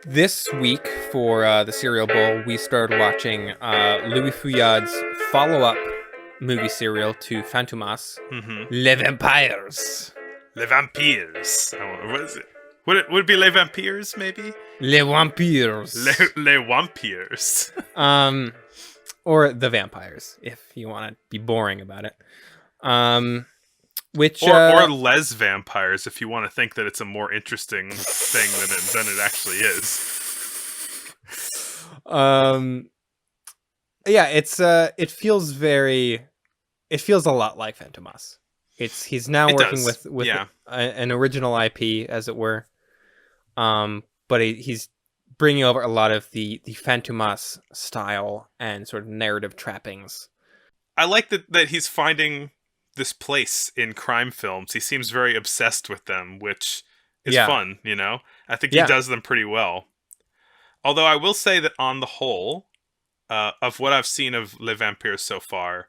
This week for the Cereal Bowl, we started watching Louis Fouillard's follow-up movie serial to Fantomas, Mm-hmm. Les Vampires. Les Vampires. What is it? Would it be Les Vampires, maybe? Les Vampires. Les Vampires. Or The Vampires, if you want to be boring about it. Which or Les Vampires, if you want to think that it's a more interesting thing than it actually is. Yeah, it feels a lot like Fantomas. He's now working with an original IP, as it were. But he's bringing over a lot of the Fantomas style and sort of narrative trappings. I like that he's finding this place in crime films. He seems very obsessed with them, which is fun, you know? I think he does them pretty well. Although I will say that on the whole, of what I've seen of Les Vampires so far,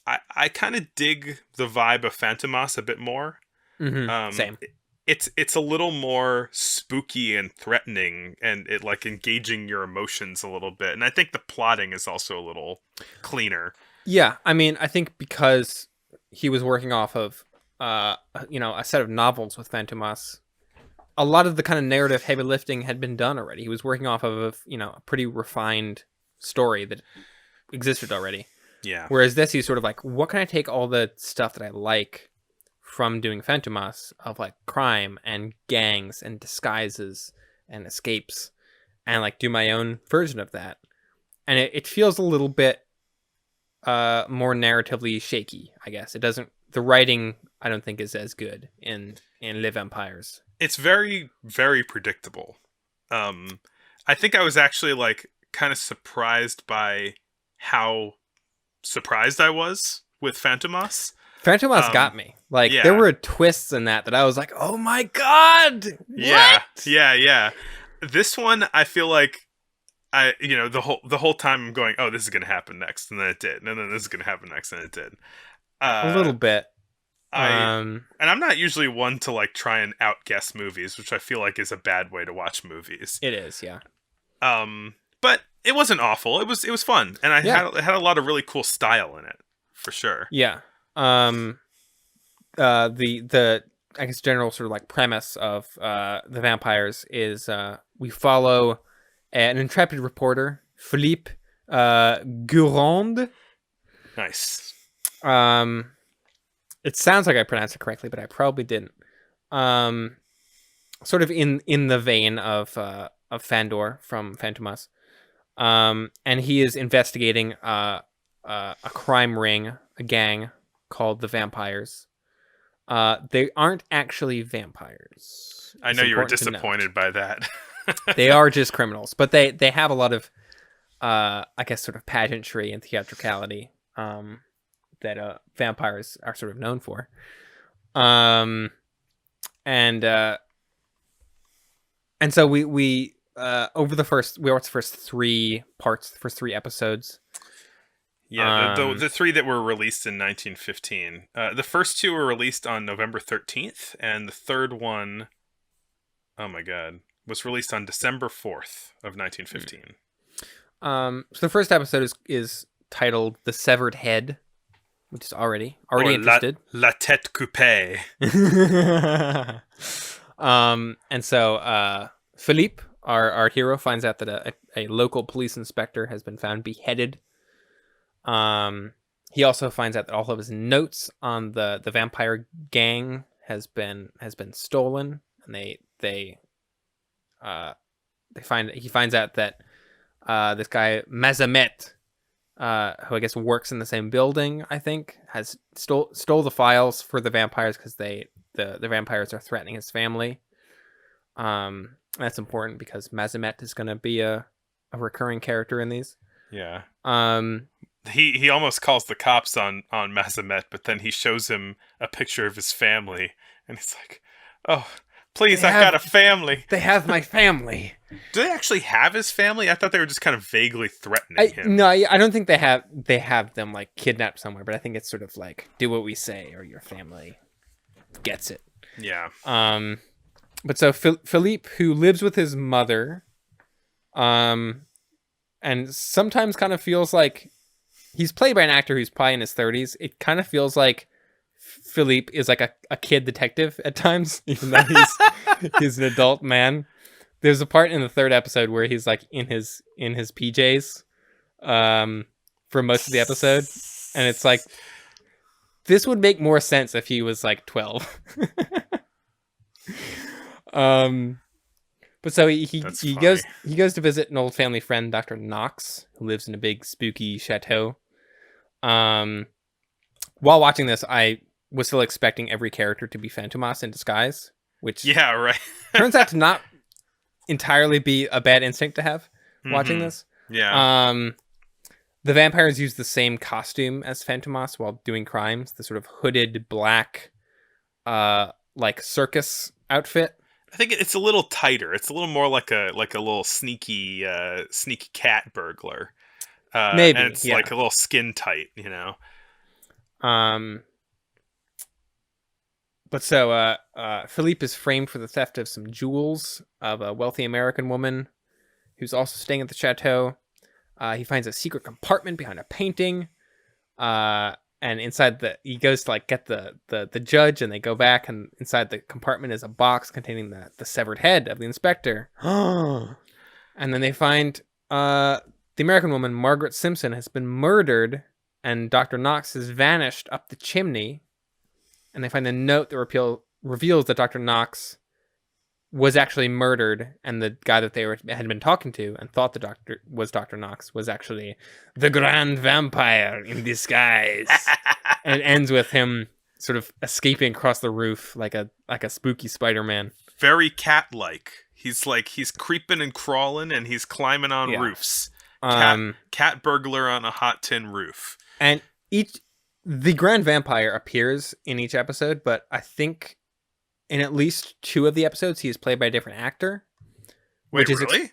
I kind of dig the vibe of Fantomas a bit more. Mm-hmm. Same. It's a little more spooky and threatening, and it like engaging your emotions a little bit. And I think the plotting is also a little cleaner. Yeah, I mean, I think because he was working off of, a set of novels with Fantomas, a lot of the kind of narrative heavy lifting had been done already. He was working off of, a pretty refined story that existed already. Yeah. Whereas this, he's sort of like, what can I take all the stuff that I like from doing Fantomas of like crime and gangs and disguises and escapes and like do my own version of that. And it feels a little bit more narratively shaky, I guess. The writing, I don't think, is as good in Les Vampires. It's very, very predictable. I think I was actually like kind of surprised by how surprised I was with Fantomas. Fantomas got me. Like, there were twists in that I was like, oh my god! What? Yeah. This one, I feel like the whole time I'm going, oh, this is gonna happen next, and then it did, and then this is gonna happen next, and it did. A little bit. And I'm not usually one to like try and outguess movies, which I feel like is a bad way to watch movies. It is, yeah. But it wasn't awful. It was fun, and it had a lot of really cool style in it, for sure. Yeah. The I guess general sort of like premise of the Vampires is we follow an intrepid reporter, Philippe Gurand. Nice. It sounds like I pronounced it correctly, but I probably didn't. Sort of in the vein of Fandor from Fantomas. And he is investigating a crime ring, a gang called the Vampires. They aren't actually vampires. I know you were disappointed by that. They are just criminals, but they have a lot of, I guess, sort of pageantry and theatricality that vampires are sort of known for. And so we over the first, we watched the first three parts, the first three episodes. Yeah, the three that were released in 1915. The first two were released on November 13th, and the third one, oh my god, was released on December 4th of 1915. So the first episode is titled "The Severed Head," which is already interested. La tête coupée. And so Philippe, our hero, finds out that a local police inspector has been found beheaded. He also finds out that all of his notes on the vampire gang has been stolen, and he finds out that this guy Mazamet, who I guess works in the same building, I think, has stole the files for the vampires because the vampires are threatening his family. That's important because Mazamet is going to be a recurring character in these. Yeah. He almost calls the cops on Mazamet, but then he shows him a picture of his family, and he's like, "Oh, please, I've got a family." They have my family. Do they actually have his family? I thought they were just kind of vaguely threatening him. No, I don't think they have them like kidnapped somewhere, but I think it's sort of like, do what we say or your family gets it. Yeah. But so Philippe, who lives with his mother, And sometimes kind of feels like he's played by an actor who's probably in his 30s. It kind of feels like Philippe is like a kid detective at times, even though he's an adult man. There's a part in the third episode where he's like in his PJs for most of the episode, and it's like this would make more sense if he was like 12. But so he goes to visit an old family friend, Dr. Knox, who lives in a big spooky chateau. While watching this, I was still expecting every character to be Fantomas in disguise, which turns out to not entirely be a bad instinct to have watching this. Yeah. The vampires use the same costume as Fantomas while doing crimes, the sort of hooded black like circus outfit. I think it's a little tighter. It's a little more like a little sneaky cat burglar. Maybe, and it's like a little skin tight, you know. But so Philippe is framed for the theft of some jewels of a wealthy American woman who's also staying at the chateau. He finds a secret compartment behind a painting. And inside he goes to like get the judge, and they go back, and inside the compartment is a box containing the severed head of the inspector. And then they find the American woman, Margaret Simpson, has been murdered, and Dr. Knox has vanished up the chimney. And they find the note that reveals that Dr. Knox was actually murdered, and the guy that they had been talking to and thought the doctor was Dr. Knox was actually the Grand Vampire in disguise. And it ends with him sort of escaping across the roof like a spooky Spider-Man. Very cat-like. He's creeping and crawling, and he's climbing on roofs. Cat burglar on a hot tin roof. And the Grand Vampire appears in each episode, but I think in at least 2 of the episodes, he is played by a different actor. Wait, really?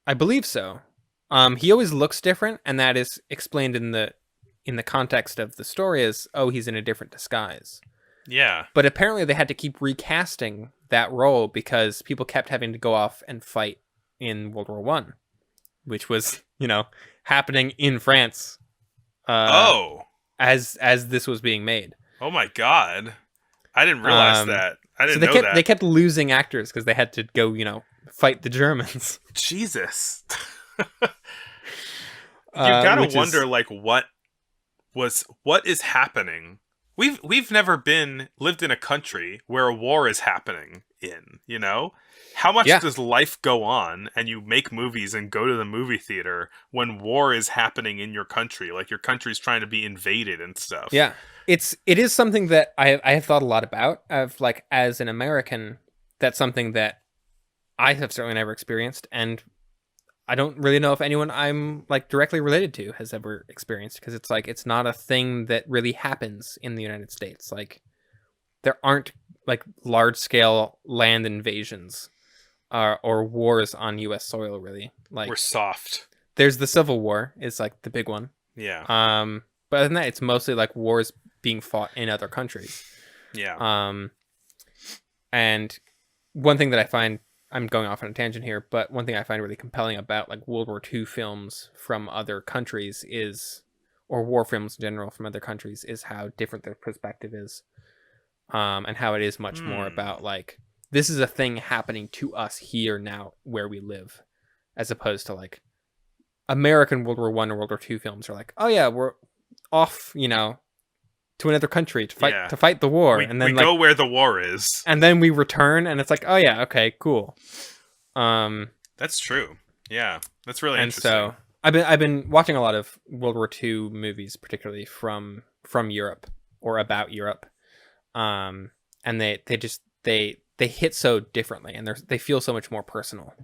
I believe so. He always looks different, and that is explained in the context of the story as, he's in a different disguise. Yeah. But apparently they had to keep recasting that role because people kept having to go off and fight in World War I, which was, happening in France. As this was being made. Oh my God. I didn't realize that. I didn't know that. They kept losing actors because they had to go, fight the Germans. Jesus. You gotta wonder, what is happening? We've never lived in a country where a war is happening in, How much does life go on, and you make movies and go to the movie theater when war is happening in your country, like your country's trying to be invaded and stuff? Yeah. It is something that I have thought a lot about. As an American, that's something that I have certainly never experienced, and I don't really know if anyone I'm directly related to has ever experienced, because it's not a thing that really happens in the United States. There aren't large scale land invasions or wars on U.S. soil, really. We're soft. There's the Civil War is the big one. Yeah. But other than that, it's mostly wars being fought in other countries. Yeah. And one thing that I find, I'm going off on a tangent here, but one thing I find really compelling about World War II films from other countries or war films in general from other countries, is how different their perspective is. And how it is much more about this is a thing happening to us here now where we live, as opposed to American World War I or World War II films are we're off, to another country to fight the war, and then we go where the war is, and then we return, and it's okay, cool. That's true. Yeah, that's really interesting. And so I've been watching a lot of World War II movies, particularly from Europe or about Europe, and they hit so differently, and they feel so much more personal.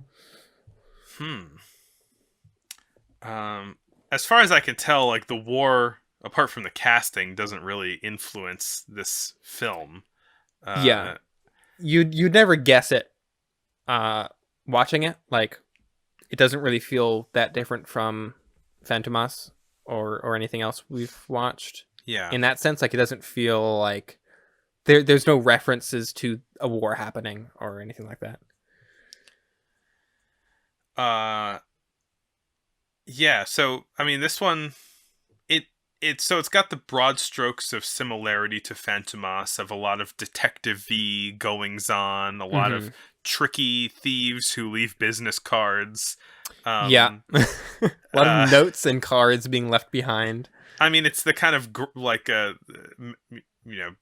As far as I can tell, the war, apart from the casting, doesn't really influence this film. You'd never guess it watching it. It doesn't really feel that different from Fantomas or anything else we've watched. Yeah. In that sense, it doesn't feel there's no references to a war happening or anything like that. Yeah, so I mean, this one, it it's got the broad strokes of similarity to Fantomas, of a lot of detective-y goings on, a lot of Mm-hmm. tricky thieves who leave business cards. Yeah. Um, A lot of uh, notes and cards being left behind. I mean, it's the kind of like a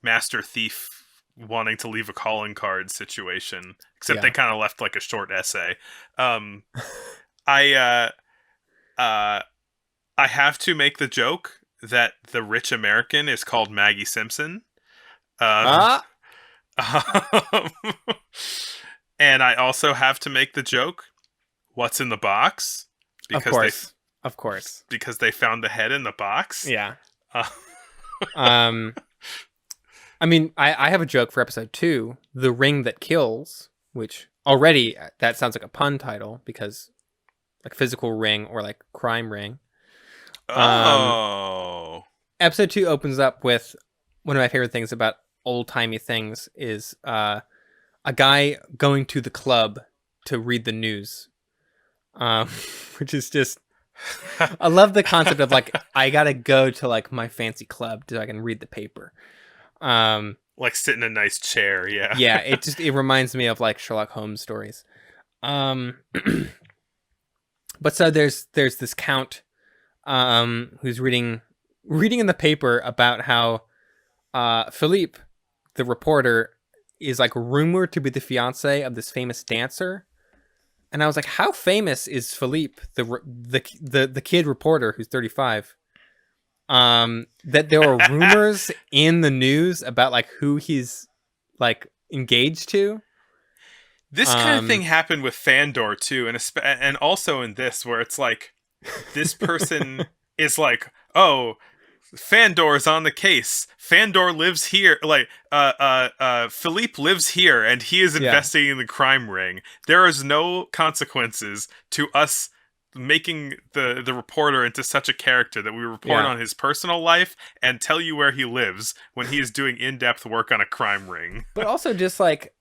master thief wanting to leave a calling card situation, except they Yeah. kind of left like a short essay. Um, I uh, I have to make the joke that the rich American is called Maggie Simpson. Um, Ah, and I also have to make the joke, what's in the box? of Because course. Of course. they found the head in the box. Yeah. Uh, Um, I mean, I have a joke for episode 2, The Ring That Kills, which already that sounds like a pun title because like physical ring or like crime ring. Um, oh. episode 2 opens up with one of my favorite things about old-timey things is a guy going to the club to read the news. Which is just I love the concept of like I gotta go to like my fancy club so I can read the paper. Um, Like sit in a nice chair, yeah. yeah, it reminds me of like Sherlock Holmes stories. Um, but so there's this count who's reading in the paper about how Philippe, the reporter, is like rumored to be the fiance of this famous dancer. And I was like, how famous is Philippe, the kid reporter who's 35? That there were rumors in the news about like who he's like engaged to. This kind of thing happened with Fandor too, and also in this, where it's like this person is like, oh, Fandor's on the case. Fandor lives here. Like, Philippe lives here, and he is investigating the crime ring. There is no consequences to us making the reporter into such a character that we report on his personal life and tell you where he lives when he is doing in-depth work on a crime ring. But also just like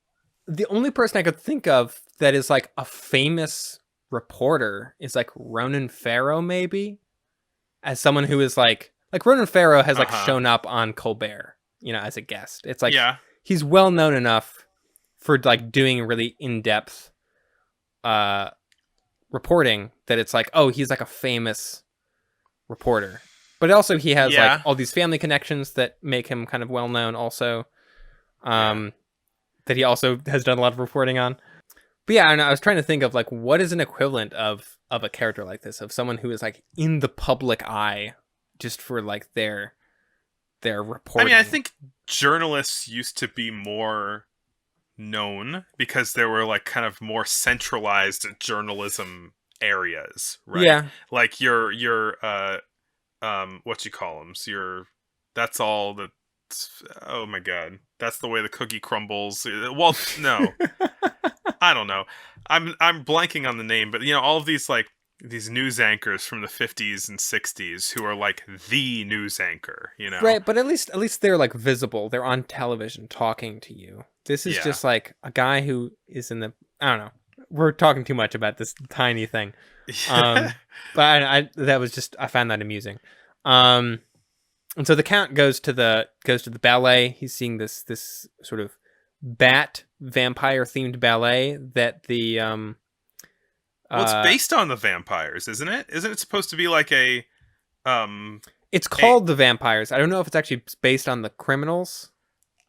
the only person I could think of that is like a famous reporter is like Ronan Farrow, maybe, as someone who is like Ronan Farrow has like shown up on Colbert, you know, as a guest. It's like he's well known enough for like doing really in-depth reporting that it's like, oh, he's like a famous reporter. But also he has like all these family connections that make him kind of well known also. That he also has done a lot of reporting on. But yeah, I was trying to think of like what is an equivalent of a character like this, of someone who is like in the public eye just for like their reporting. I mean, I think journalists used to be more known because there were like kind of more centralized journalism areas, right? Yeah. Like your what you call them? That's all that. Oh my god, that's the way the cookie crumbles. Well, no, I don't know. I'm blanking on the name, but you know, all of these like these news anchors from the 50s and 60s who are like the news anchor, you know? Right, but at least they're like visible. They're on television talking to you. This is just like a guy who is in the I don't know. We're talking too much about this tiny thing. But I that was just I found that amusing. And so the Count goes to the ballet. He's seeing this sort of bat vampire themed ballet that the well, it's based on the vampires, isn't it? Isn't it supposed to be like a it's called The Vampires. I don't know if it's actually based on the criminals.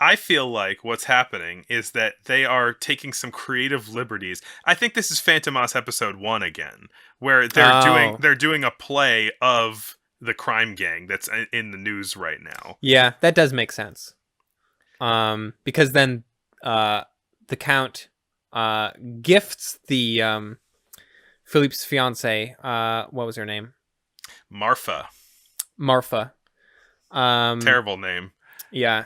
I feel like what's happening is that they are taking some creative liberties. I think this is Fantomas episode 1 again, where they're doing a play of the crime gang that's in the news right now. Yeah, that does make sense. Because then the Count gifts the Philippe's fiance, what was her name? Marfa. Terrible name. Yeah.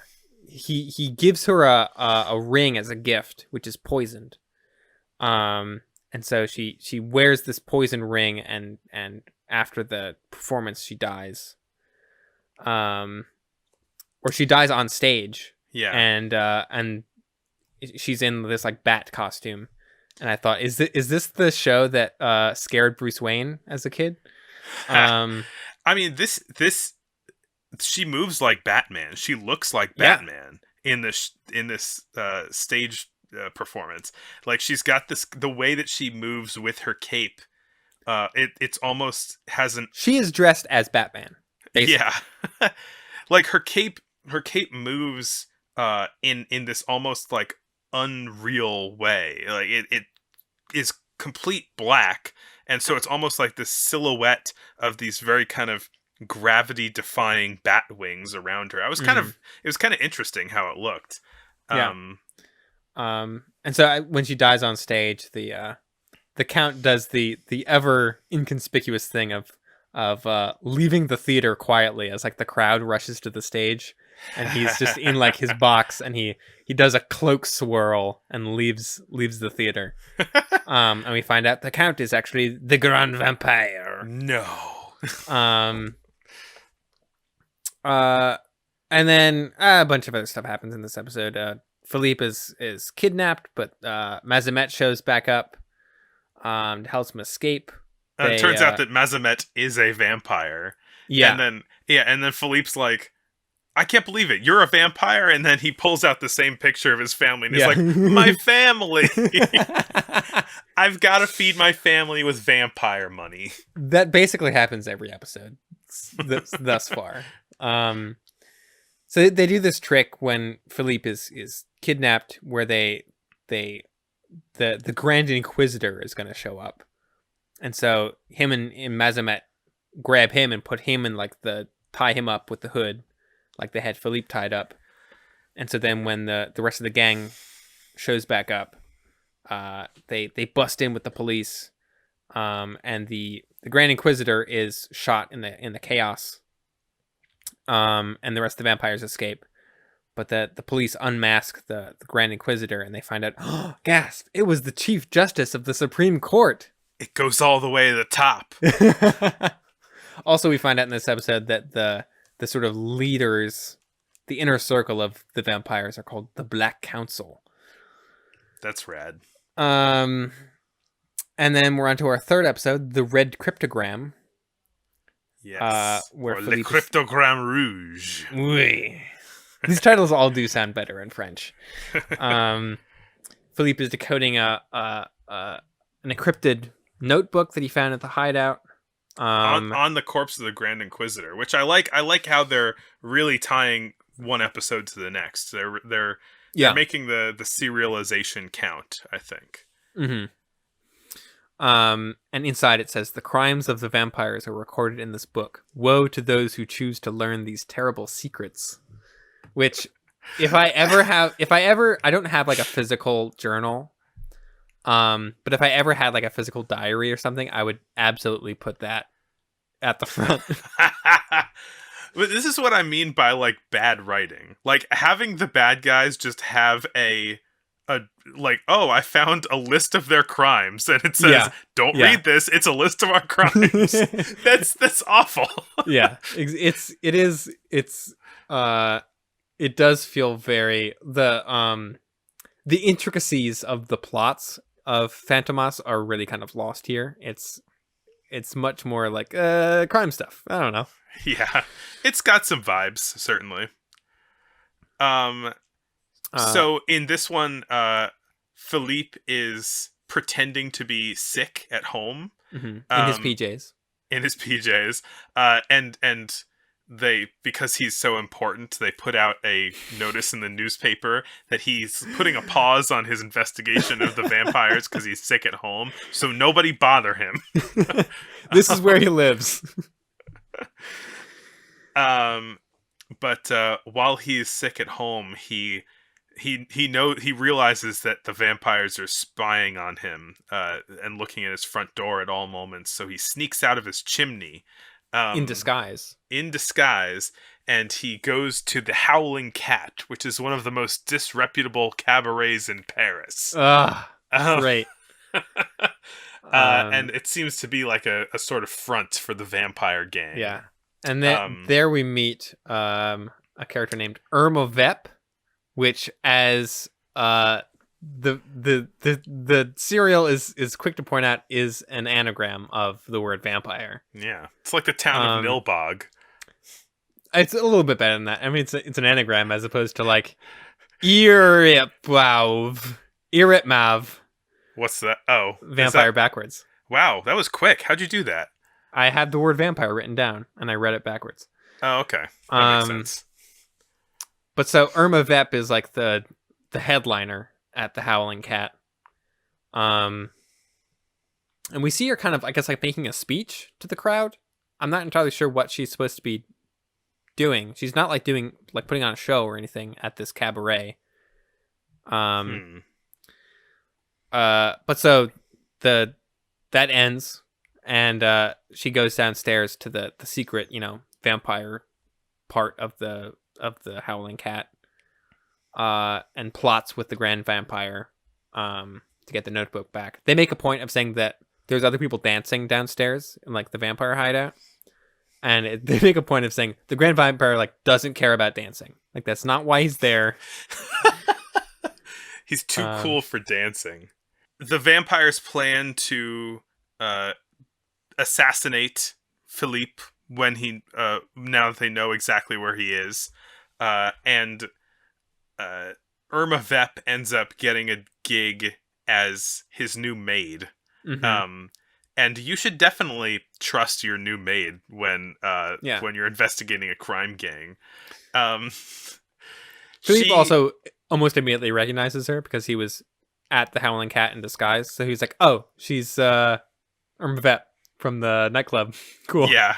He gives her a ring as a gift, which is poisoned. And so she wears this poison ring and after the performance she dies. Or she dies on stage. Yeah. And she's in this like bat costume. And I thought, is this the show that scared Bruce Wayne as a kid? I mean, this she moves like Batman. She looks like Yeah. Batman in this stage performance. Like she's got the way that she moves with her cape. It's almost hasn't. She is dressed as Batman, basically. Yeah, like her cape moves in this almost like unreal way. Like it is complete black, and so it's almost like this silhouette of these very kind of gravity defying bat wings around her. It was kind of interesting how it looked. Yeah. And so when she dies on stage, the Count does the ever inconspicuous thing of leaving the theater quietly as like the crowd rushes to the stage, and he's just in like his box, and he does a cloak swirl and leaves the theater. And we find out the Count is actually the Grand Vampire. No. And then a bunch of other stuff happens in this episode. Philippe is kidnapped, but Mazamet shows back up to help him escape. It turns out that Mazamet is a vampire. Yeah. And then Philippe's like, I can't believe it. You're a vampire? And then he pulls out the same picture of his family, and he's like, my family! I've got to feed my family with vampire money. That basically happens every episode thus far. So they do this trick when Philippe is kidnapped, where the Grand Inquisitor is going to show up, and so him and Mazamet grab him and put him in tie him up with the hood, like they had Philippe tied up. And so then when the rest of the gang shows back up, they bust in with the police, and the Grand Inquisitor is shot in the chaos. And the rest of the vampires escape, but the police unmask the Grand Inquisitor, and they find out, oh, gasp! It was the Chief Justice of the Supreme Court. It goes all the way to the top. Also, we find out in this episode that the sort of leaders, the inner circle of the vampires, are called the Black Council. That's rad. And then we're on to our third episode, the Red Cryptogram. Yes. Where Le Cryptogramme Rouge. Oui. These titles all do sound better in French. Philippe is decoding an encrypted notebook that he found at the hideout. On the corpse of the Grand Inquisitor, which I like. I like how they're really tying one episode to the next. They're making the serialization count, I think. Mm-hmm. And inside it says, the crimes of the vampires are recorded in this book. Woe to those who choose to learn these terrible secrets. Which, I don't have like a physical journal. But if I ever had like a physical diary or something, I would absolutely put that at the front. But this is what I mean by like bad writing. Like having the bad guys just have I found a list of their crimes, and it says, "Don't read this. It's a list of our crimes." That's awful. Yeah, it does feel very the intricacies of the plots of Fantomas are really kind of lost here. It's much more like crime stuff. I don't know. Yeah, it's got some vibes, certainly. So in this one, Philippe is pretending to be sick at home, in his PJs. In his PJs, and they, because he's so important, they put out a notice in the newspaper that he's putting a pause on his investigation of the vampires because he's sick at home. So nobody bother him. This is where he lives. But while he's sick at home, he realizes that the vampires are spying on him and looking at his front door at all moments. So he sneaks out of his chimney in disguise, and he goes to the Howling Cat, which is one of the most disreputable cabarets in Paris. Great. And it seems to be like a sort of front for the vampire gang. Yeah. And then there we meet a character named Irma Vep, which, as the serial is quick to point out is an anagram of the word vampire. Yeah, it's like the town of Nilbog. It's a little bit better than that. I mean, it's an anagram as opposed to like Iritmav. What's that? Oh, vampire backwards. Wow, that was quick. How'd you do that? I had the word vampire written down and I read it backwards. Oh, okay. That makes sense. But so Irma Vep is like the headliner at the Howling Cat. And we see her kind of, I guess, like making a speech to the crowd. I'm not entirely sure what she's supposed to be doing. She's not like putting on a show or anything at this cabaret. But so that ends, and she goes downstairs to the secret, vampire part of the Howling Cat, and plots with the Grand Vampire to get the notebook back. They make a point of saying that there's other people dancing downstairs in like the vampire hideout, and they make a point of saying the Grand Vampire like doesn't care about dancing. Like that's not why he's there. He's too cool for dancing. The vampires plan to assassinate Philippe when he now that they know exactly where he is, and Irma Vep ends up getting a gig as his new maid. Mm-hmm. And you should definitely trust your new maid when you're investigating a crime gang. Philippe also almost immediately recognizes her because he was at the Howling Cat in disguise. So he's like, "Oh, she's Irma Vep from the nightclub." Cool. Yeah.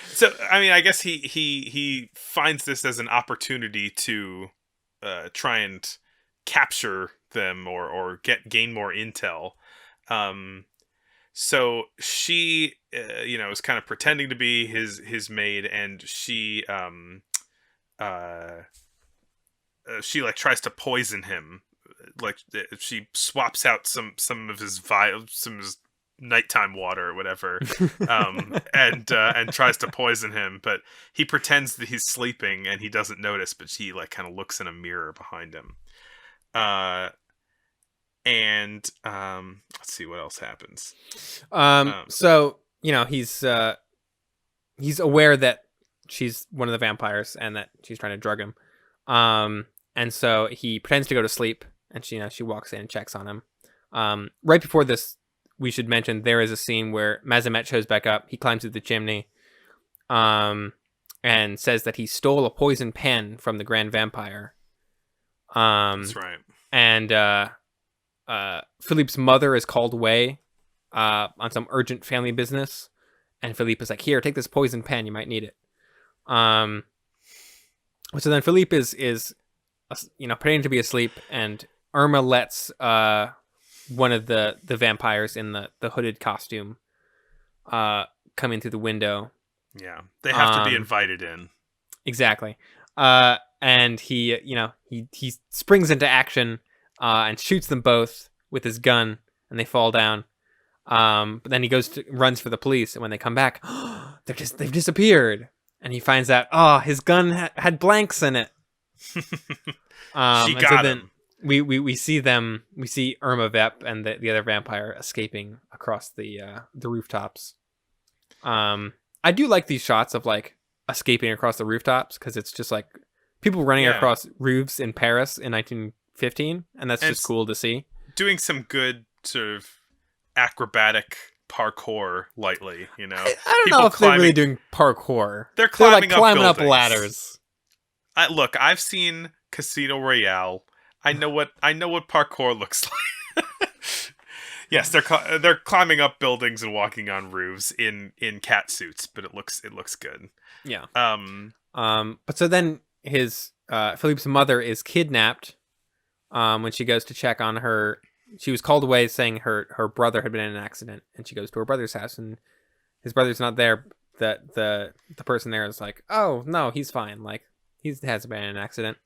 So I mean, I guess he finds this as an opportunity to try and capture them or gain more intel. So she is kind of pretending to be his maid, and she like tries to poison him. Like she swaps out some of his nighttime water or whatever, and tries to poison him, but he pretends that he's sleeping and he doesn't notice, but she like kind of looks in a mirror behind him. And let's see what else happens. So he's aware that she's one of the vampires and that she's trying to drug him. And so he pretends to go to sleep, and she walks in and checks on him. Right before this, we should mention there is a scene where Mazamet shows back up. He climbs through the chimney, and says that he stole a poison pen from the Grand Vampire. That's right. And Philippe's mother is called away on some urgent family business, and Philippe is like, "Here, take this poison pen. You might need it." So then Philippe is pretending to be asleep, and Irma lets one of the vampires in the hooded costume come in through the window. Yeah, they have to be invited in. Exactly. And he springs into action and shoots them both with his gun, and they fall down. But then he runs for the police, and when they come back, they've disappeared. And he finds out, his gun had blanks in it. She got him. We see Irma Vep and the other vampire escaping across the rooftops. I do like these shots of like escaping across the rooftops, because it's just like people running across roofs in Paris in 1915, and that's just cool to see. Doing some good sort of acrobatic parkour lightly, I don't know if they're really doing parkour. They're climbing up ladders. Look, I've seen Casino Royale. I know what parkour looks like. Yes, they're climbing up buildings and walking on roofs in cat suits, but it looks good. Yeah. But so then his Philippe's mother is kidnapped when she goes to check on her. She was called away saying her brother had been in an accident, and she goes to her brother's house, and his brother's not there. The person there is like, "Oh no, he's fine. Like he hasn't been in an accident."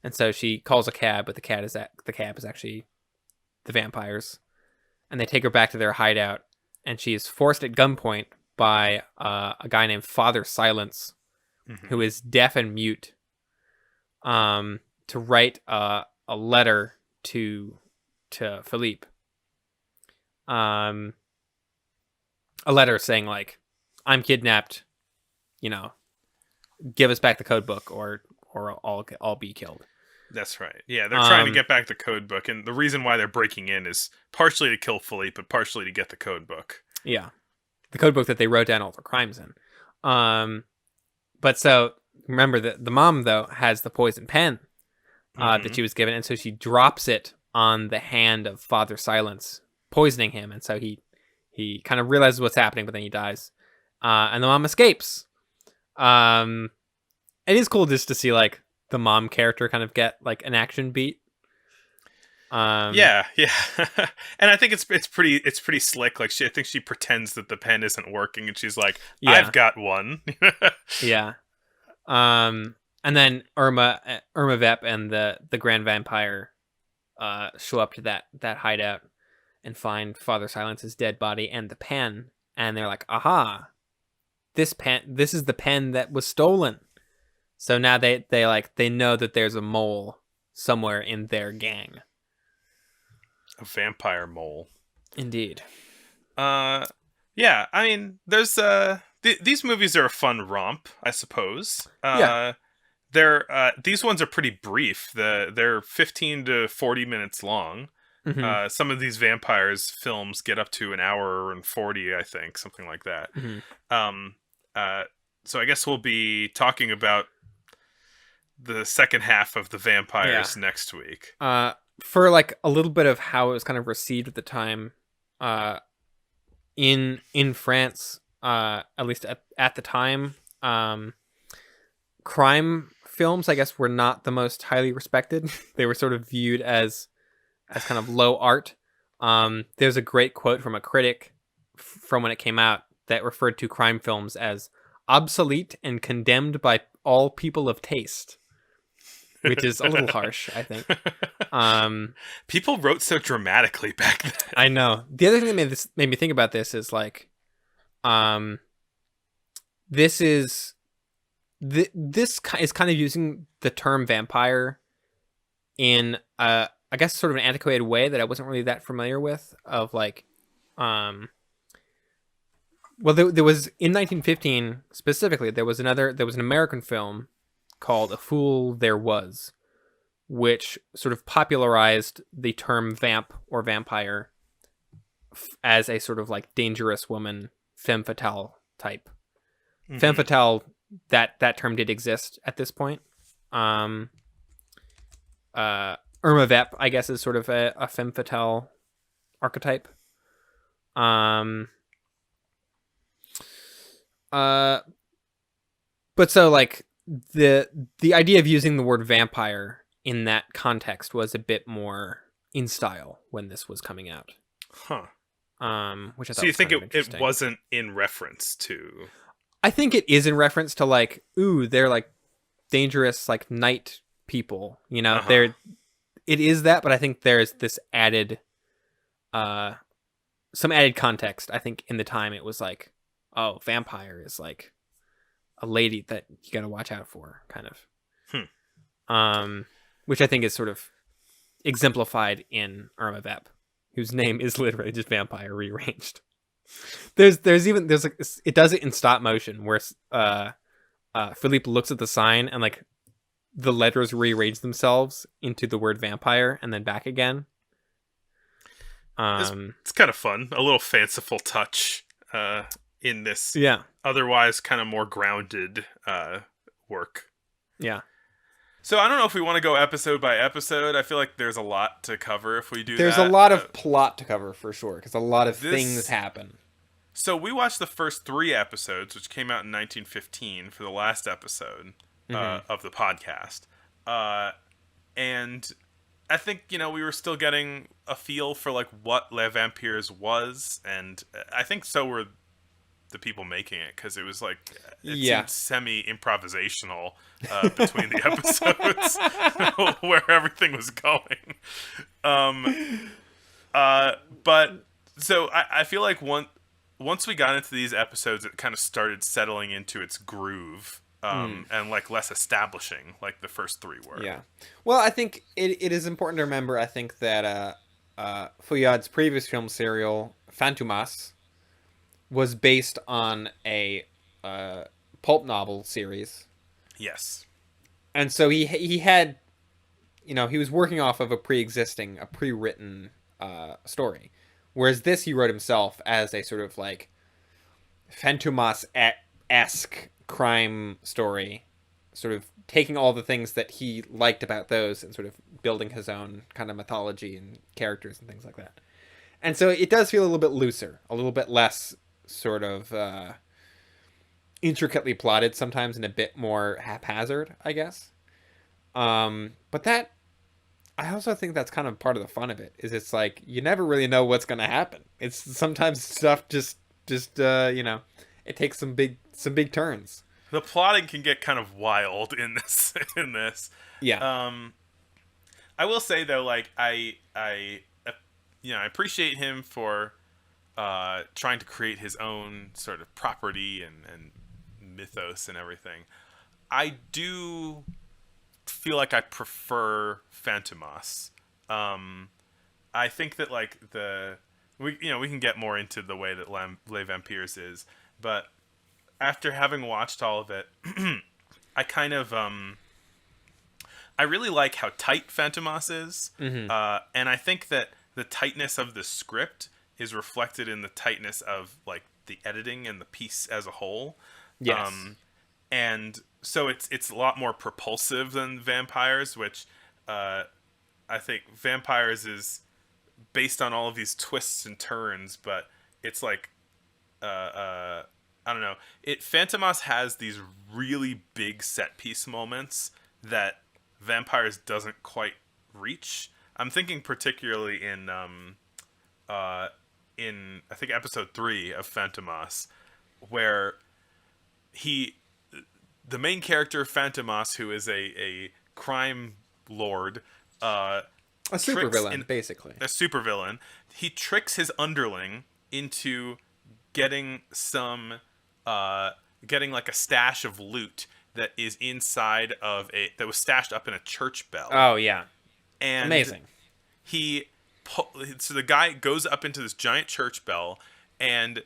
And so she calls a cab, but the cab is actually the vampires, and they take her back to their hideout, and she is forced at gunpoint by a guy named Father Silence, mm-hmm. who is deaf and mute, to write a letter to Philippe, a letter saying like, "I'm kidnapped, you know, give us back the code book, or I'll be killed." That's right. Yeah, they're trying to get back the code book, and the reason why they're breaking in is partially to kill Philippe, but partially to get the code book. Yeah, the code book that they wrote down all their crimes in. But so remember that the mom though has the poison pen that she was given, and so she drops it on the hand of Father Silence, poisoning him, and so he kind of realizes what's happening, but then he dies, and the mom escapes. It is cool just to see like the mom character kind of get like an action beat. Yeah. And I think it's pretty slick. Like I think she pretends that the pen isn't working, and she's like, "I've got one." Yeah. And then Irma Vep and the Grand Vampire show up to that hideout and find Father Silence's dead body and the pen, and they're like, "Aha! This is the pen that was stolen." So now they know that there's a mole somewhere in their gang. A vampire mole. Indeed. Yeah, I mean, there's these movies are a fun romp, I suppose. These ones are pretty brief. They're 15 to 40 minutes long. Mm-hmm. Some of these vampires films get up to an hour and 40, I think, something like that. Mm-hmm. So I guess we'll be talking about the second half of the vampires next week. For like a little bit of how it was kind of received at the time, in France, at least at the time, crime films, I guess, were not the most highly respected. They were sort of viewed as kind of low art. There's a great quote from a critic from when it came out that referred to crime films as obsolete and condemned by all people of taste, which is a little harsh, I think. People wrote so dramatically back then. I know. The other thing that made me think about this is like, this is kind of using the term vampire in I guess sort of an antiquated way that I wasn't really that familiar with. Of like, well, there was in 1915 specifically. There was an American film called A Fool There Was, which sort of popularized the term vamp or vampire as a sort of like dangerous woman, femme fatale type. Mm-hmm. Femme fatale, that term did exist at this point. Irma Vep, I guess, is sort of a femme fatale archetype. But so like the idea of using the word vampire in that context was a bit more in style when this was coming out. Huh. Which I thought so you was think it wasn't in reference to? I think it is in reference to like, ooh, they're like dangerous like night people, you know. Uh-huh. It is that, but I think there's this added some added context. I think in the time it was like, oh, vampire is like a lady that you got to watch out for, kind of. Which I think is sort of exemplified in Irma Vep, whose name is literally just vampire rearranged. There's like, it does it in stop motion where Philippe looks at the sign and like the letters rearrange themselves into the word vampire and then back again. It's kind of fun, a little fanciful touch in this otherwise kind of more grounded work. Yeah. So I don't know if we want to go episode by episode. I feel like there's a lot to cover if we do There's a lot of plot to cover for sure, because a lot of things happen. So we watched the first 3 episodes, which came out in 1915 for the last episode of the podcast. And I think, you know, we were still getting a feel for like what Les Vampires was, and I think so were the people making it, because it was like seemed semi-improvisational between the episodes where everything was going. But so I feel like once we got into these episodes, it kind of started settling into its groove. Mm. and like less establishing, like the first three were. Yeah. Well, I think it is important to remember. I think that Fouillard's previous film serial, Fantomas, was based on a uh, pulp novel series, Yes. and so he had, he was working off of a pre-written story, whereas this he wrote himself as a sort of like Fantomas-esque crime story, sort of taking all the things that he liked about those and sort of building his own kind of mythology and characters and things like that. And so it does feel a little bit looser, a little bit less sort of intricately plotted sometimes, and a bit more haphazard, I guess. But that, I also think that's kind of part of the fun of it. Is it's like you never really know what's going to happen. It's sometimes stuff just it takes some big turns. The plotting can get kind of wild in this. Yeah. I will say though, like I appreciate him for trying to create his own sort of property and mythos and everything. I do feel like I prefer Fantomas. I think that like we can get more into the way that Les Vampires is, but after having watched all of it, I kind of I really like how tight Fantomas is, Mm-hmm. and I think that the tightness of the script is reflected in the tightness of like the editing and the piece as a whole. Yes. And so it's a lot more propulsive than Vampires, which I think Vampires is based on all of these twists and turns, but it's like I don't know. Fantomas has these really big set piece moments that Vampires doesn't quite reach. I'm thinking particularly in I think episode 3 of Fantomas, where the main character Fantomas, who is a crime lord, A supervillain, basically. a supervillain, he tricks his underling into getting getting like a stash of loot that is inside of that was stashed up in a church bell. Oh yeah. And amazing. So the guy goes up into this giant church bell, and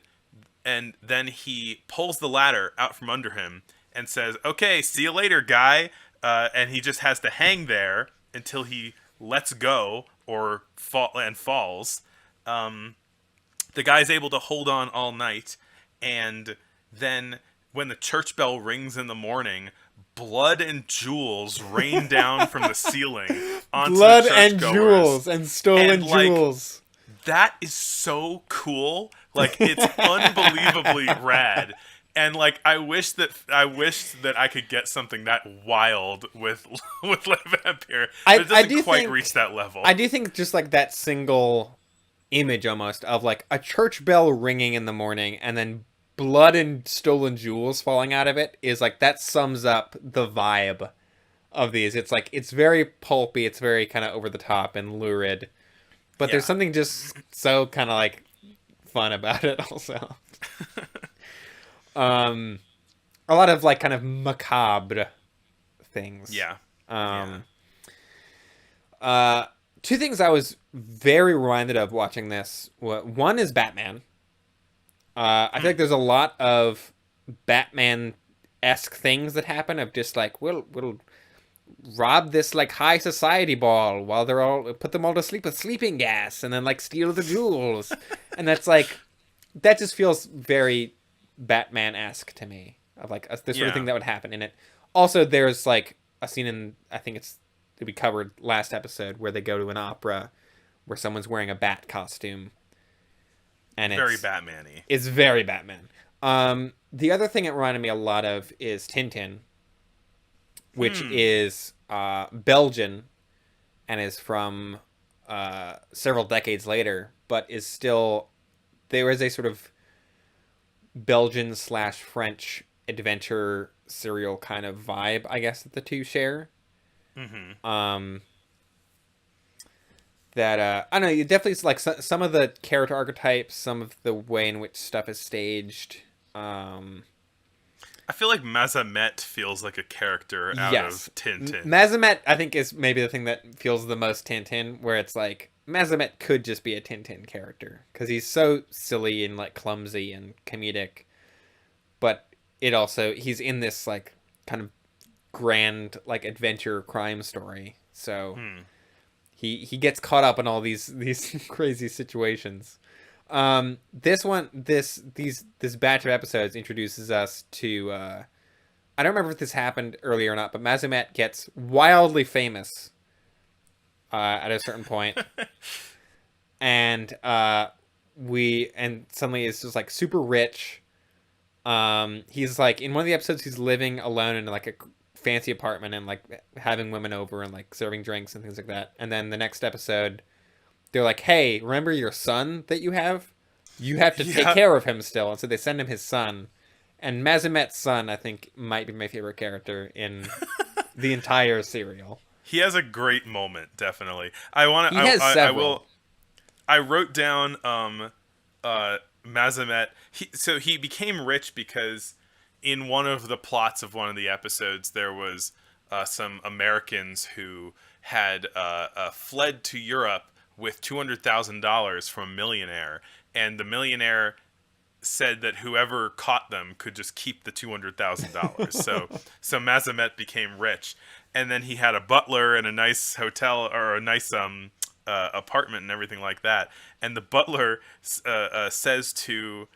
then he pulls the ladder out from under him and says, "Okay, see you later, guy." And he just has to hang there until he lets go or falls. The guy's able to hold on all night, and then when the church bell rings in the morning, blood and jewels rain down from the ceiling onto blood the and jewels and stolen jewels. That is so cool. Like, it's unbelievably rad. And like, I wish that I could get something that wild with Le Vampire. But it doesn't quite reach that level. I do think just like that single image almost of like a church bell ringing in the morning and then blood and stolen jewels falling out of it is like, that sums up the vibe of these. It's like, it's very pulpy, it's very kind of over the top and lurid, but there's something just so kind of like fun about it also. A lot of like kind of macabre things. Two things I was very reminded of watching this. One is Batman. I feel like there's a lot of Batman-esque things that happen of just like, we'll rob this like high society ball while put them all to sleep with sleeping gas and then like steal the jewels. And that's like, that just feels very Batman-esque to me, of like the sort of thing that would happen in it. Also, there's like a scene in, I think we covered last episode, where they go to an opera where someone's wearing a bat costume. And very Batman-y. It's very Batman. The other thing it reminded me a lot of is Tintin, which is Belgian and is from several decades later, but is still, there is a sort of Belgian/French adventure serial kind of vibe, I guess, that the two share. Mm-hmm. That I don't know, you definitely like some of the character archetypes, some of the way in which stuff is staged. I I feel like Mazamet feels like a character out Yes. of Tintin. Mazamet, I think, is maybe the thing that feels the most Tintin, where it's like, Mazamet could just be a Tintin character, because he's so silly and, like, clumsy and comedic, but it also, he's in this, like, kind of grand, like, adventure crime story, so he gets caught up in all these crazy situations. This batch of episodes introduces us to I don't remember if this happened earlier or not, but Mazamet gets wildly famous at a certain point, and suddenly is just like super rich. He's like in one of the episodes, he's living alone in like a fancy apartment and like having women over and like serving drinks and things like that. And then the next episode, they're like, "Hey, remember your son that you have? You have to take care of him still." And so they send him his son. And Mazamet's son, I think, might be my favorite character in the entire serial. He has a great moment, definitely. I want to. He has several. I wrote down Mazamet. So he became rich because in one of the plots of one of the episodes, there was some Americans who had fled to Europe with $200,000 from a millionaire, and the millionaire said that whoever caught them could just keep the $200,000. So Mazamet became rich, and then he had a butler and a nice hotel or a nice apartment and everything like that. And the butler says to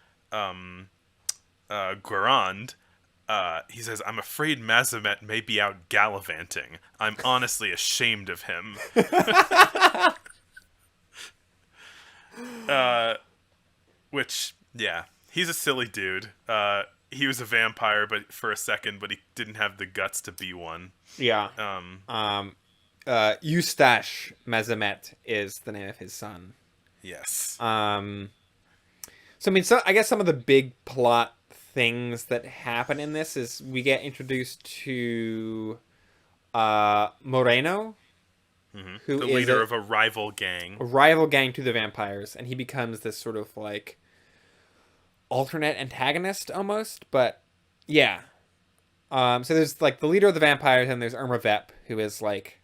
Guerand, he says, "I'm afraid Mazamet may be out gallivanting. I'm honestly ashamed of him." Which, yeah, he's a silly dude. He was a vampire, but for a second, but he didn't have the guts to be one. Yeah. Eustache Mazamet is the name of his son. Yes. So I mean, I guess some of the big plot things that happen in this is we get introduced to Moreno, who the is leader of a rival gang. A rival gang to the vampires, and he becomes this sort of like alternate antagonist almost, but yeah. So there's like the leader of the vampires, and there's Irma Vep, who is like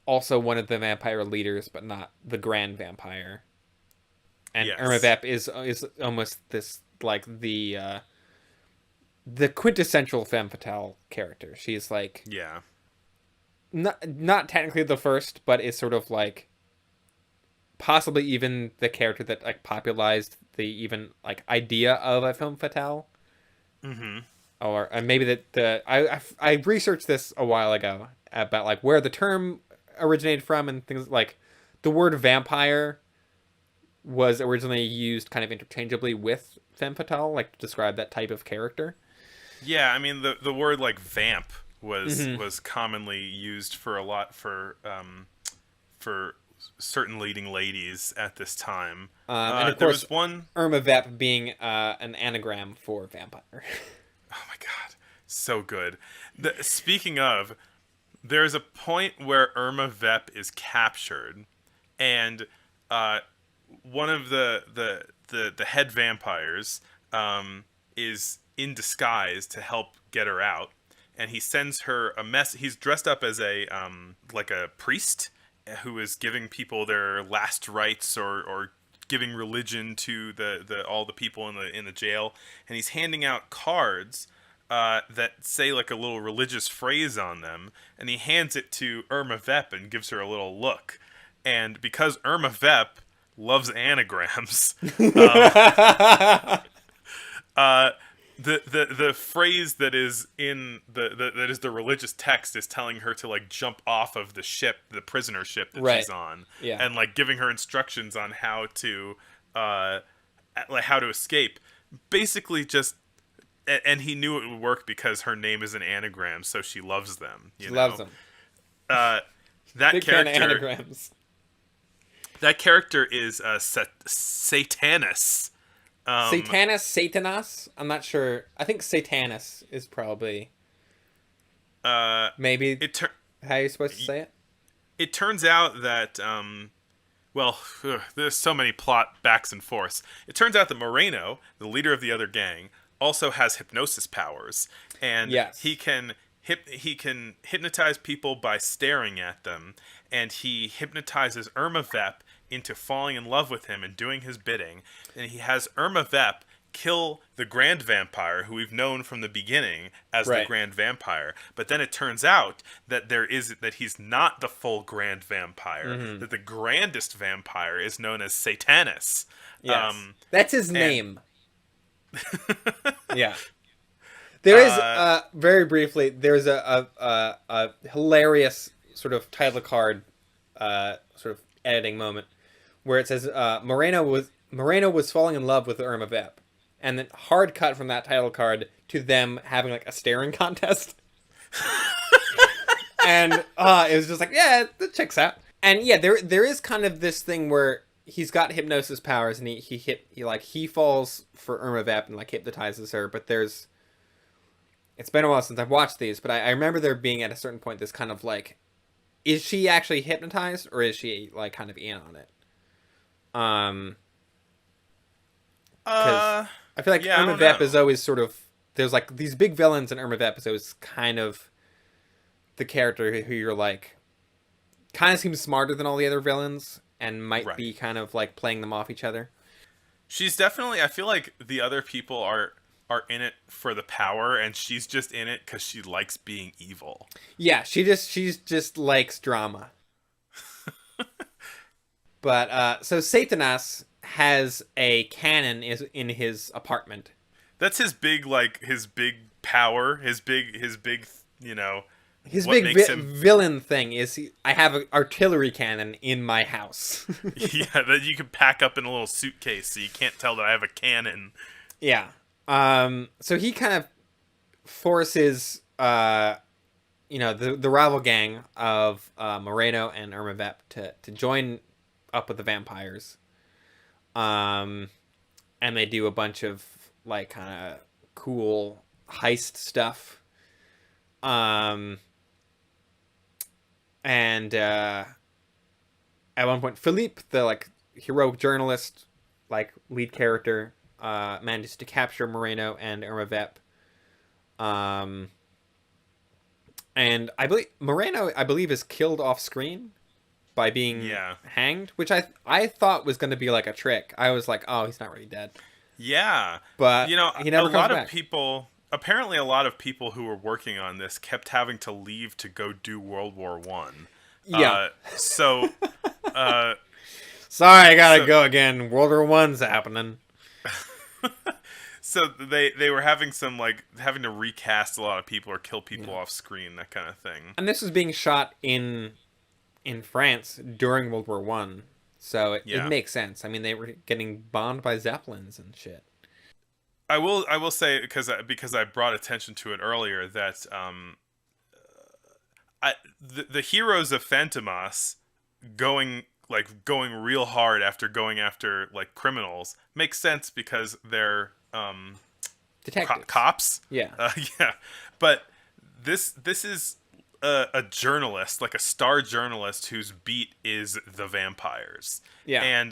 also one of the vampire leaders, but not the grand vampire. And yes. Irma Vep is almost this like the quintessential femme fatale character. She's like not technically the first, but is sort of like possibly even the character that like popularized the even like idea of a femme fatale. Mm-hmm. Or maybe I researched this a while ago about like where the term originated from and things like the word vampire was originally used kind of interchangeably with femme fatale, like to describe that type of character. Yeah, I mean the word like vamp was commonly used for a lot for certain leading ladies at this time. And of course, there was one Irma Vep being an anagram for vampire. Oh my god, so good. Speaking of, there's a point where Irma Vep is captured, and one of the head vampires is in disguise to help get her out, and he sends her a message. He's dressed up as a like a priest who is giving people their last rites or giving religion to all the people in the jail, and he's handing out cards that say like a little religious phrase on them, and he hands it to Irma Vep and gives her a little look. And because Irma Vep loves anagrams, the phrase that is in that is the religious text is telling her to like jump off of the ship, the prisoner ship that she's on, and like giving her instructions on how to escape. Basically, just and he knew it would work because her name is an anagram, so she loves them. She loves them. That big character. Fan of anagrams. That character is Satanus. Satanas? I'm not sure. I think Satanus is probably maybe how you're supposed to say it. It turns out that there's so many plot backs and forths. It turns out that Moreno, the leader of the other gang, also has hypnosis powers, and Yes. he can hypnotize people by staring at them, and he hypnotizes Irma Vep into falling in love with him and doing his bidding, and he has Irma Vep kill the Grand Vampire, who we've known from the beginning as the Right. Grand Vampire. But then it turns out that he's not the full Grand Vampire. Mm-hmm. That the grandest vampire is known as Satanus. Yes. That's his and- name. Yeah. There is very briefly. There's a hilarious sort of title card, sort of editing moment where it says Moreno was falling in love with Irma Vep, and then hard cut from that title card to them having like a staring contest, and it was just like, yeah, that checks out. And yeah, there is kind of this thing where he's got hypnosis powers, and he falls for Irma Vep and like hypnotizes her, but it's been a while since I've watched these, but I remember there being at a certain point this kind of like, is she actually hypnotized or is she like kind of in on it? Because I feel like Irma Vep is always sort of, there's like these big villains, and Irma Vep is always kind of the character who you're like, kind of seems smarter than all the other villains and might be kind of like playing them off each other. She's definitely, I feel like the other people are in it for the power, and she's just in it because she likes being evil. Yeah, she just likes drama. But so Satanas has a cannon in his apartment. That's his big power, his big his big villain thing is I have an artillery cannon in my house. Yeah, that you can pack up in a little suitcase so you can't tell that I have a cannon. Yeah. So he kind of forces the rival gang of Moreno and Irma Vep to join up with the vampires. And they do a bunch of like kind of cool heist stuff. And at one point, Philippe, the like heroic journalist, like lead character, manages to capture Moreno and Irma Vep. And I believe Moreno, is killed off screen by being hanged, which I thought was going to be like a trick. I was like, oh, he's not really dead. Yeah, but he never comes back. Apparently a lot of people who were working on this kept having to leave to go do World War One. Yeah. Sorry, I gotta go again. World War One's happening. So they were having having to recast a lot of people or kill people off screen, that kind of thing. And this was being shot in France during World War One, so it makes sense. I mean, they were getting bombed by Zeppelins and shit. I will say, because I brought attention to it earlier, that the heroes of Fantomas going real hard after going after like criminals makes sense because they're detectives, cops. Yeah, yeah. But this is a journalist, like a star journalist whose beat is the vampires. Yeah,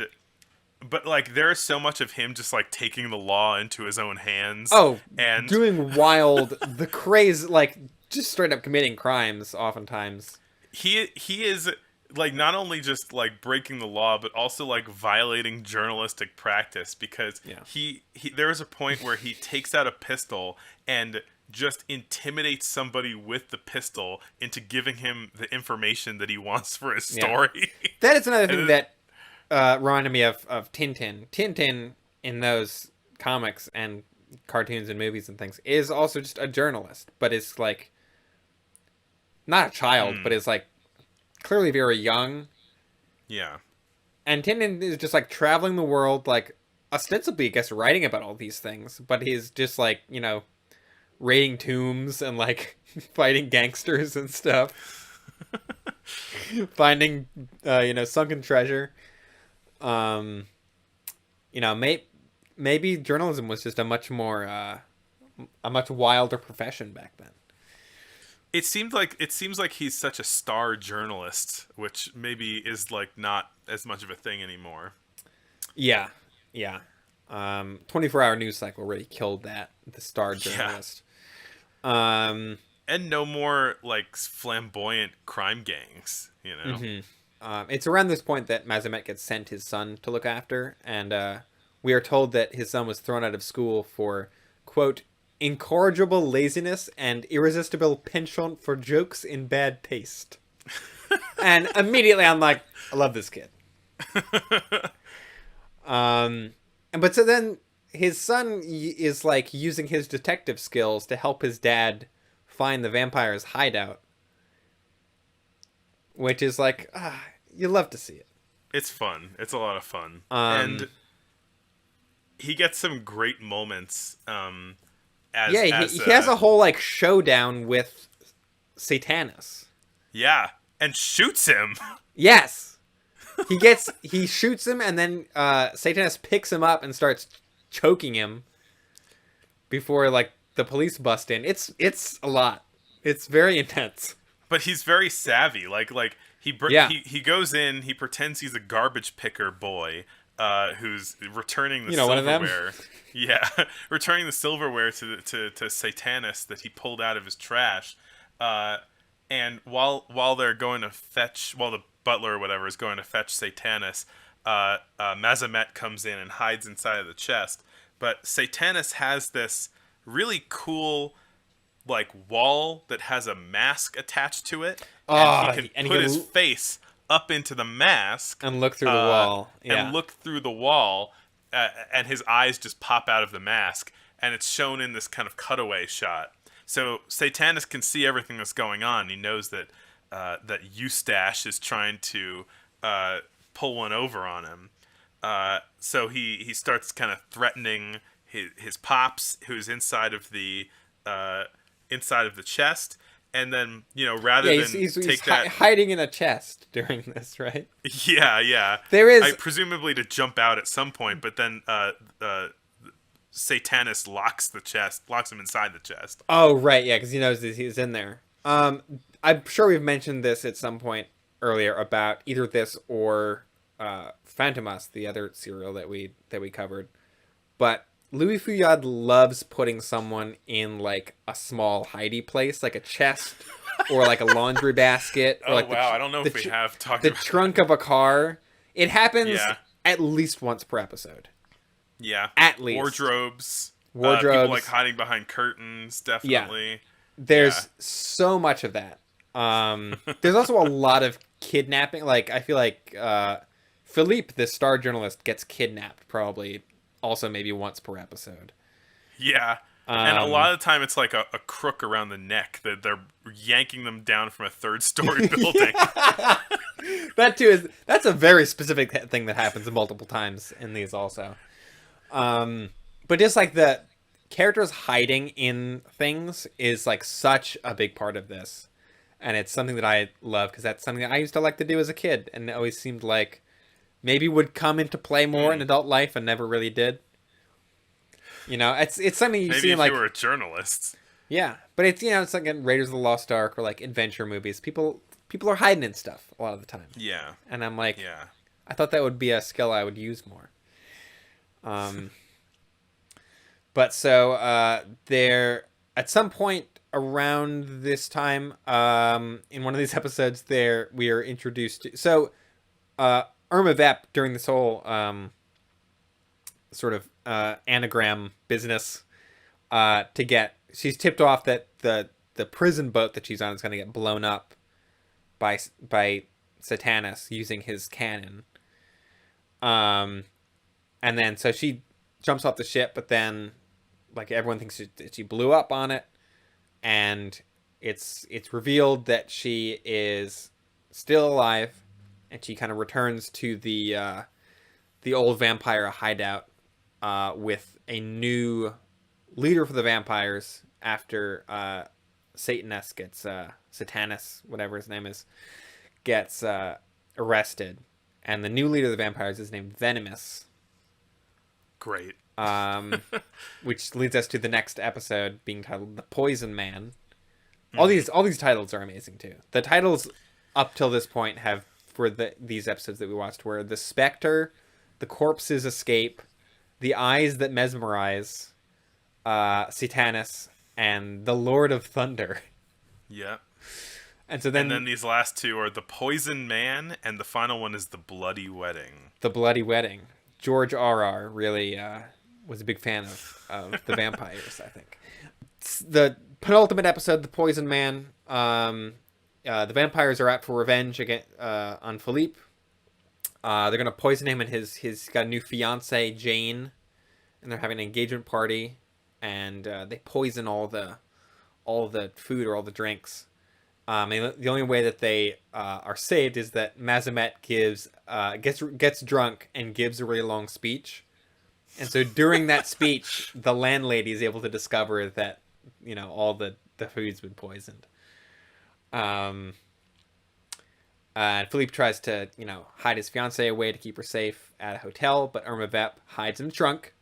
But like there is so much of him just like taking the law into his own hands. Oh, and doing the craze, like just straight up committing crimes. Oftentimes, he is like not only just like breaking the law, but also like violating journalistic practice, because he there is a point where he takes out a pistol and just intimidates somebody with the pistol into giving him the information that he wants for his story. That is another thing that reminded me of Tintin. Tintin in those comics and cartoons and movies and things is also just a journalist, but is like not a child, but is like clearly very young. Yeah. And Tintin is just like traveling the world, like ostensibly, I guess, writing about all these things, but he's just like, raiding tombs and like fighting gangsters and stuff. Finding sunken treasure. Maybe journalism was just a much wilder profession back then. It seems like he's such a star journalist, which maybe is like not as much of a thing anymore. Yeah. 24-hour news cycle really killed that, the Star Yeah. journalist. Um, And no more like flamboyant crime gangs, you know. it's around this point that Mazamet gets sent his son to look after, and we are told that his son was thrown out of school for, quote, incorrigible laziness and irresistible penchant for jokes in bad taste. And immediately I'm like, I love this kid. But so then his son is like using his detective skills to help his dad find the vampire's hideout, which is like, you love to see it. It's fun. It's a lot of fun. And he gets some great moments. He has a whole like showdown with Satanus. Yeah, and shoots him. Yes, he shoots him, and then Satanus picks him up and starts choking him before like the police bust in. It's a lot. It's very intense. But he's very savvy. Like he goes in. He pretends he's a garbage picker boy. Who's returning the silverware? One of them? Yeah, returning the silverware to Satanus that he pulled out of his trash. And while they're going to fetch, while the butler or whatever is going to fetch Satanus, Mazamet comes in and hides inside of the chest. But Satanus has this really cool like wall that has a mask attached to it, and he can put his face up into the mask and look through the wall. Yeah. And look through the wall, and his eyes just pop out of the mask, and it's shown in this kind of cutaway shot. So Satanus can see everything that's going on. He knows that Eustache is trying to pull one over on him. So he starts kind of threatening his pops, who's inside of the chest. And then, rather than he's that hiding in a chest during this, right? Yeah. There is presumably to jump out at some point, but then Satanus locks him inside the chest. Oh, right, yeah, because he knows that he's in there. I'm sure we've mentioned this at some point earlier about either this or Fantomas, the other serial that we covered. But Louis Fouillade loves putting someone in like a small hidey place, like a chest or like a laundry basket. Or like I don't know if we have talked the about trunk of a car. It happens at least once per episode. Yeah, at least wardrobes. People like hiding behind curtains. Definitely. Yeah. There's so much of that. There's also a lot of kidnapping. Like I feel like Philippe, the Star journalist, gets kidnapped probably. Also maybe once per episode. Yeah. And a lot of the time it's like a crook around the neck that they're yanking them down from a third-story building. That's a very specific thing that happens multiple times in these also. But just like the characters hiding in things is like such a big part of this. And it's something that I love because that's something that I used to like to do as a kid, and it always seemed like maybe would come into play more in adult life and never really did. It's something you see if like you were a journalist. Yeah, but it's it's like in Raiders of the Lost Ark or like adventure movies. People are hiding in stuff a lot of the time. Yeah. And I'm like, I thought that would be a skill I would use more. But so there at some point around this time in one of these episodes we are introduced to Irma Vep during this whole sort of anagram business she's tipped off that the prison boat that she's on is going to get blown up by Satanus using his cannon. And then so she jumps off the ship, but then like everyone thinks she blew up on it, and it's revealed that she is still alive. And she kind of returns to the old vampire hideout with a new leader for the vampires after Satanus, whatever his name is, gets arrested. And the new leader of the vampires is named Venomous. Great. Which leads us to the next episode being titled The Poison Man. All these titles are amazing too. The titles up till this point these episodes that we watched were The Spectre, The Corpses Escape, The Eyes That Mesmerize, Citanus, and The Lord of Thunder. Yeah. And so and then these last two are The Poison Man, and the final one is The Bloody Wedding. The Bloody Wedding. George R.R. really was a big fan of the vampires, I think. The penultimate episode, The Poison Man. The vampires are out for revenge on Philippe. They're going to poison him, and he's got a new fiance, Jane, and they're having an engagement party, and they poison all the food or all the drinks. And the only way that they are saved is that Mazamet gets drunk and gives a really long speech. And so during that speech, the landlady is able to discover that, all the food's been poisoned. And Philippe tries to, hide his fiancée away to keep her safe at a hotel, but Irma Vep hides in the trunk,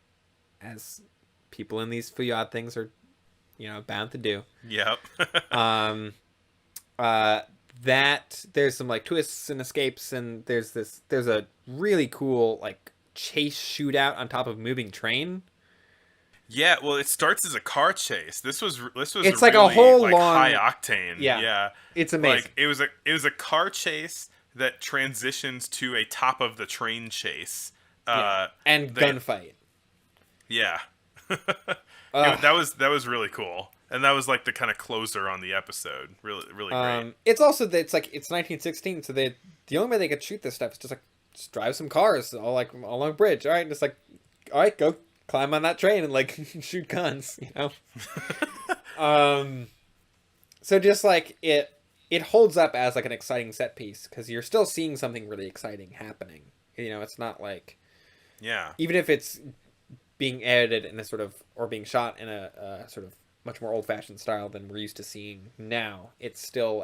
as people in these Fouillade things are, bound to do. Yep. That there's some like twists and escapes, and there's a really cool like chase shootout on top of a moving train. Yeah, well, it starts as a car chase. This was it's like really, a whole like, long high octane. Yeah, it's amazing. Like it was a car chase that transitions to a top of the train chase. And gunfight. Yeah, that was really cool. And that was like the kind of closer on the episode. Really, really great. It's also that it's 1916, so the only way they could shoot this stuff is just drive some cars all along a bridge. All right, and just all right, go climb on that train and shoot guns. So just it holds up as an exciting set piece because you're still seeing something really exciting happening. It's not even if it's being edited in a sort of or being shot in a sort of much more old-fashioned style than we're used to seeing now, it's still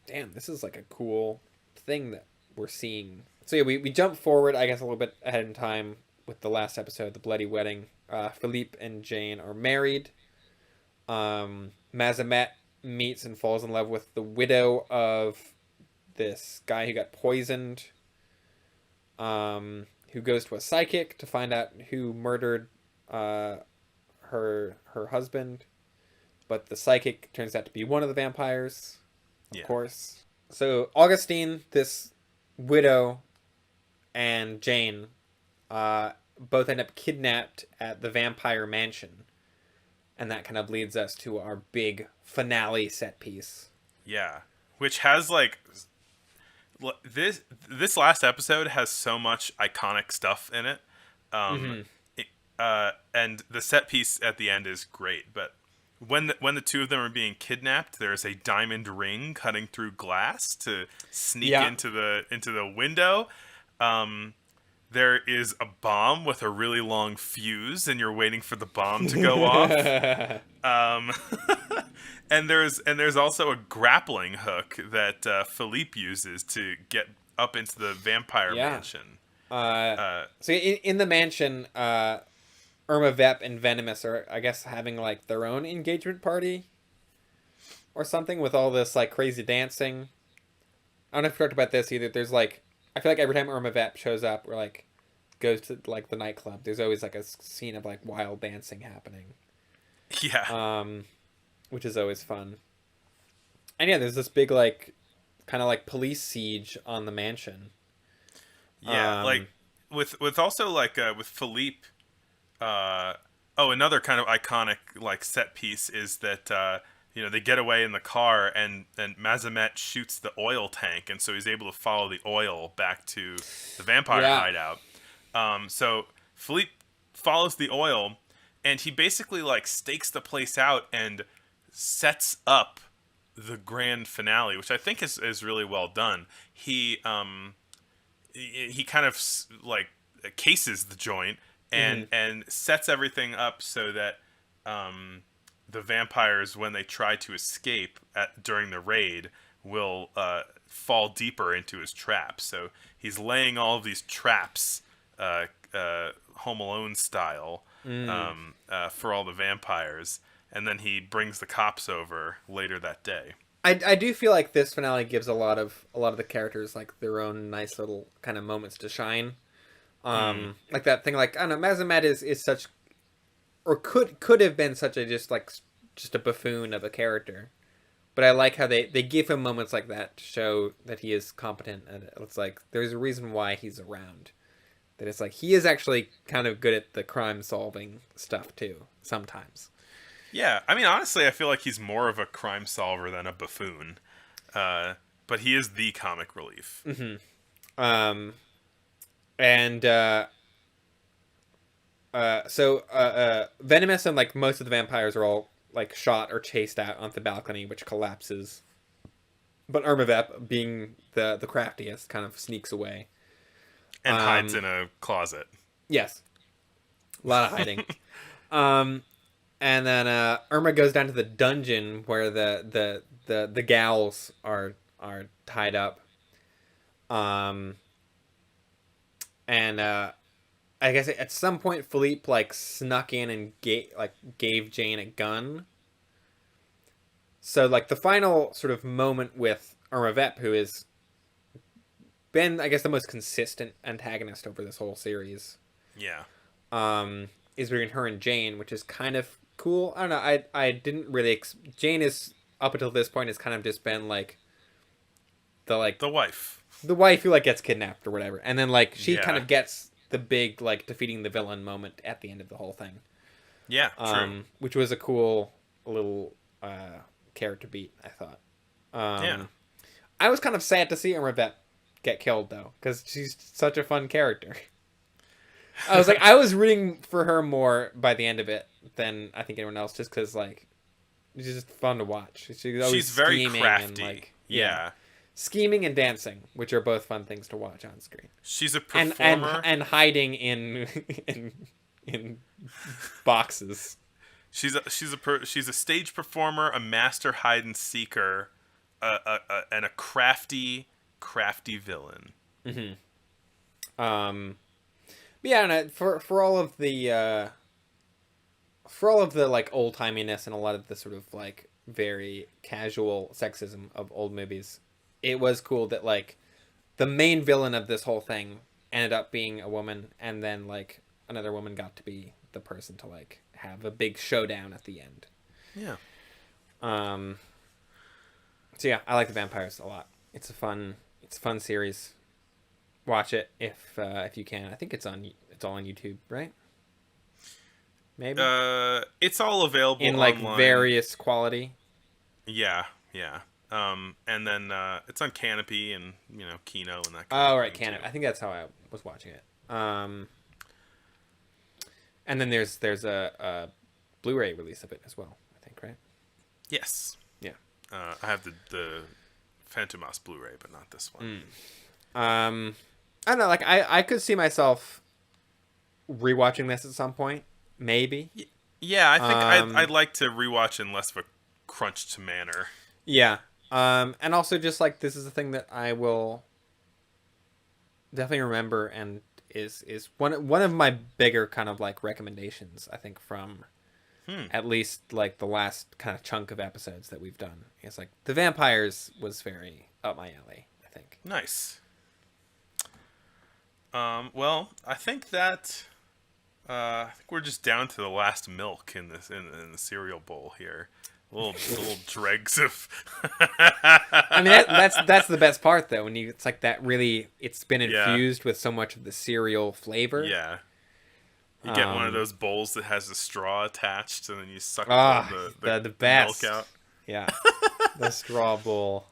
damn, this is a cool thing that we're seeing. So yeah, we jump forward, I guess, a little bit ahead in time with the last episode, The Bloody Wedding. Philippe and Jane are married. Mazamet meets and falls in love with the widow of this guy who got poisoned, who goes to a psychic to find out who murdered her husband. But the psychic turns out to be one of the vampires, of course. So Augustine, this widow, and Jane both end up kidnapped at the vampire mansion. And that kind of leads us to our big finale set piece. Yeah. Which has this last episode has so much iconic stuff in it. And the set piece at the end is great, but when the two of them are being kidnapped, there's a diamond ring cutting through glass to sneak into the window. There is a bomb with a really long fuse, and you're waiting for the bomb to go off. And there's also a grappling hook that Philippe uses to get up into the vampire mansion. So in the mansion, Irma Vep and Venomous are, I guess, having their own engagement party or something with all this crazy dancing. I don't know if you talked about this either. There's I feel like every time Irma Vep shows up or goes to the nightclub, there's always a scene of wild dancing happening. Yeah. Which is always fun. And yeah, there's this big kind of police siege on the mansion. Yeah, with also with Philippe. Another kind of iconic set piece is that they get away in the car and Mazamet shoots the oil tank, and so he's able to follow the oil back to the vampire hideout. So Philippe follows the oil, and he basically stakes the place out and sets up the grand finale, which I think is really well done. He kind of cases the joint. And sets everything up so that the vampires, when they try to escape during the raid, will fall deeper into his traps. So he's laying all of these traps, Home Alone style, for all the vampires, and then he brings the cops over later that day. I do feel like this finale gives a lot of the characters their own nice little kind of moments to shine. Like that thing, like I don't know, Mazamet is such, or could have been such a just a buffoon of a character. But I like how they give him moments like that to show that he is competent, and it's like there's a reason why he's around. That it's like he is actually kind of good at the crime solving stuff too sometimes. Yeah, I mean, honestly, I feel like he's more of a crime solver than a buffoon, but he is the comic relief. Mm-hmm. And Venomous and like most of the vampires are all like shot or chased out onto the balcony, which collapses. But Ermavep, being the craftiest, kind of sneaks away and hides in a closet. Yes, a lot of hiding. And then Irma goes down to the dungeon where the gals are tied up. And I guess at some point Philippe like snuck in and gave Jane a gun. So like the final sort of moment with Irma Vep, who has been I guess the most consistent antagonist over this whole series. Yeah. Is between her and Jane, which is kind of cool. I don't know. I didn't really. Jane is up until this point has kind of just been like the wife, who like gets kidnapped or whatever, and then like she kind of gets the big like defeating the villain moment at the end of the whole thing. Yeah, true. Which was a cool little character beat, I thought. Yeah. I was kind of sad to see Irma get killed though, because she's such a fun character. I was rooting for her more by the end of it than I think anyone else, just because like she's just fun to watch. She's very crafty. And, like, yeah, scheming and dancing, which are both fun things to watch on screen. She's a performer and hiding in boxes. She's a stage performer, a master hide and seeker, and a crafty villain. Mm-hmm. Yeah, and for all of the like old timiness and a lot of the sort of like very casual sexism of old movies, it was cool that like the main villain of this whole thing ended up being a woman, and then like another woman got to be the person to like have a big showdown at the end. Yeah. So yeah, I like the vampires a lot. It's a fun series. Watch it if you can. I think it's all on YouTube, right? Maybe. It's all available in like online. Various quality. Yeah. And then it's on Canopy and Kino and that. Oh right, Canopy. I think that's how I was watching it. And then there's a Blu-ray release of it as well, I think, right? Yes. Yeah. I have the Fantomas Blu-ray, but not this one. I don't know, like I could see myself rewatching this at some point, maybe. Yeah, I think I'd like to rewatch in less of a crunched manner. Yeah. And also just like this is a thing that I will definitely remember, and is one of my bigger kind of like recommendations, I think, from at least like the last kind of chunk of episodes that we've done. It's like the vampires was very up my alley, I think. Nice. Well, I think that we're just down to the last milk in this in the cereal bowl here. Little dregs of. I mean, that's the best part though. When it's like that, really, it's been infused with so much of the cereal flavor. Yeah. You get one of those bowls that has a straw attached, and then you suck the milk out. Yeah, the straw bowl.